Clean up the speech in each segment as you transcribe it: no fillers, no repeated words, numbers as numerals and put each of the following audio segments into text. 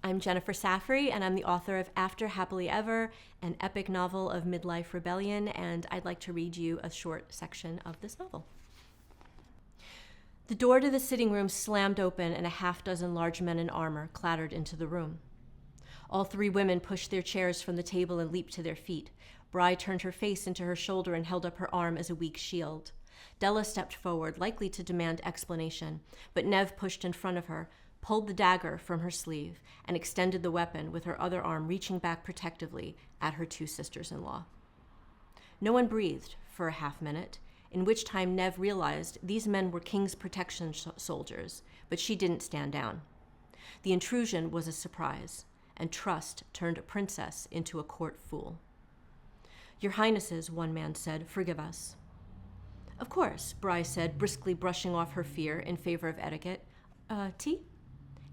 I'm Jennifer Safrey, and I'm the author of After Happily Ever, an epic novel of midlife rebellion, and I'd like to read you a short section of this novel. The door to the sitting room slammed open, and a half-dozen large men in armor clattered into the room. All three women pushed their chairs from the table and leaped to their feet. Bri turned her face into her shoulder and held up her arm as a weak shield. Della stepped forward, likely to demand explanation, but Neve pushed in front of her, pulled the dagger from her sleeve, and extended the weapon with her other arm reaching back protectively at her two sisters-in-law. No one breathed for a half-minute, in which time Neve realized these men were King's protection soldiers, but she didn't stand down. The intrusion was a surprise, and trust turned a princess into a court fool. "Your Highnesses," one man said, "forgive us." "Of course," Bri said, briskly brushing off her fear in favor of etiquette. Tea?"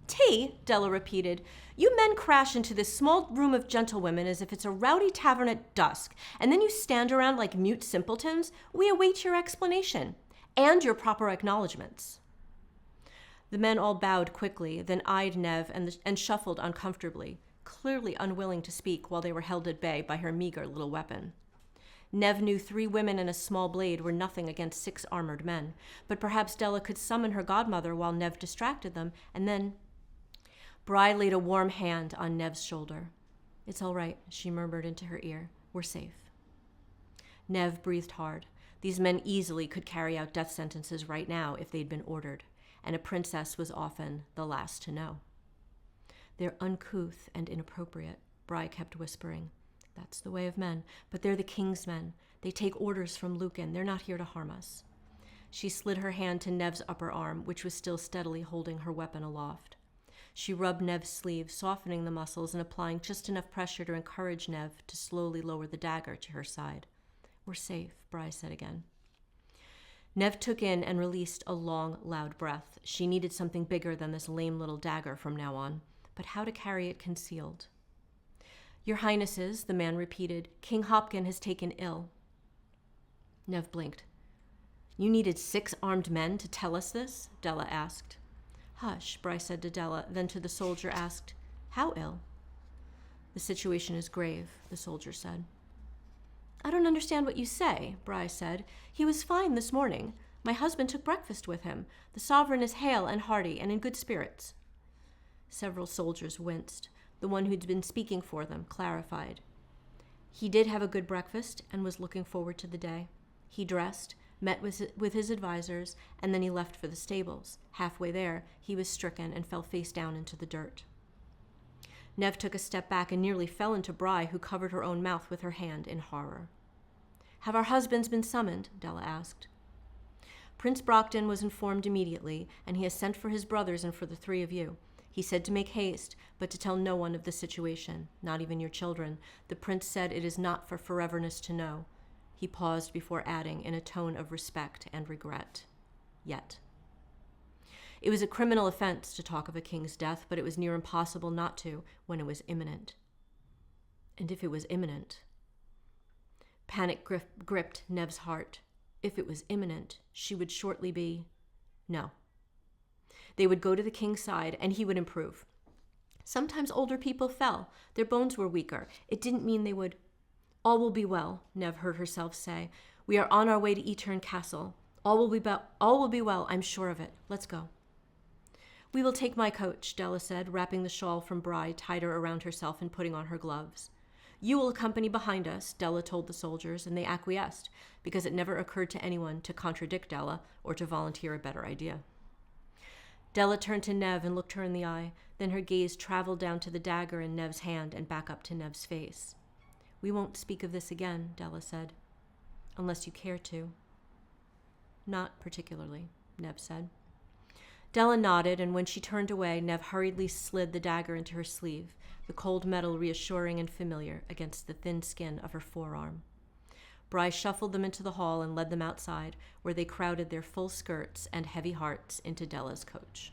"Tea?" Della repeated. "You men crash into this small room of gentlewomen as if it's a rowdy tavern at dusk, and then you stand around like mute simpletons. We await your explanation, and your proper acknowledgments." The men all bowed quickly, then eyed Neve and shuffled uncomfortably, clearly unwilling to speak while they were held at bay by her meager little weapon. Neve knew 3 women and a small blade were nothing against 6 armored men, but perhaps Della could summon her godmother while Neve distracted them, and then... Bri laid a warm hand on Neve's shoulder. "It's all right," she murmured into her ear. "We're safe." Neve breathed hard. These men easily could carry out death sentences right now if they'd been ordered, and a princess was often the last to know. "They're uncouth and inappropriate," Bri kept whispering. "That's the way of men, but they're the King's men. They take orders from Lucan. They're not here to harm us." She slid her hand to Neve's upper arm, which was still steadily holding her weapon aloft. She rubbed Neve's sleeve, softening the muscles and applying just enough pressure to encourage Neve to slowly lower the dagger to her side. "We're safe," Bri said again. Neve took in and released a long, loud breath. She needed something bigger than this lame little dagger from now on, but how to carry it concealed? "Your Highnesses," the man repeated, "King Hopkin has taken ill." Neve blinked. "You needed 6 armed men to tell us this?" Della asked. "Hush," Bri said to Della, then to the soldier asked, "How ill?" "The situation is grave," the soldier said. "I don't understand what you say," Bri said. "He was fine this morning. My husband took breakfast with him. The sovereign is hale and hearty and in good spirits." Several soldiers winced. The one who'd been speaking for them clarified. "He did have a good breakfast and was looking forward to the day. He dressed, met with his advisors, and then he left for the stables. Halfway there, he was stricken and fell face down into the dirt." Neve took a step back and nearly fell into Bri, who covered her own mouth with her hand in horror. "Have our husbands been summoned?" Della asked. "Prince Brockton was informed immediately, and he has sent for his brothers and for the 3 of you. He said to make haste, but to tell no one of the situation, not even your children. The prince said it is not for Foreverness to know." He paused before adding, in a tone of respect and regret, "Yet." It was a criminal offense to talk of a king's death, but it was near impossible not to when it was imminent. And if it was imminent... Panic gripped Neve's heart. If it was imminent, she would shortly be... No. They would go to the king's side, and he would improve. Sometimes older people fell. Their bones were weaker. It didn't mean they would... "All will be well," Neve heard herself say. "We are on our way to Etern Castle. All will be well, I'm sure of it. Let's go." "We will take my coach," Della said, wrapping the shawl from Bri tighter around herself and putting on her gloves. "You will accompany behind us," Della told the soldiers, and they acquiesced, because it never occurred to anyone to contradict Della or to volunteer a better idea. Della turned to Neve and looked her in the eye. Then her gaze traveled down to the dagger in Neve's hand and back up to Neve's face. "We won't speak of this again," Della said. "Unless you care to." "Not particularly," Neve said. Della nodded, and when she turned away, Neve hurriedly slid the dagger into her sleeve, the cold metal reassuring and familiar against the thin skin of her forearm. Bri shuffled them into the hall and led them outside, where they crowded their full skirts and heavy hearts into Della's coach.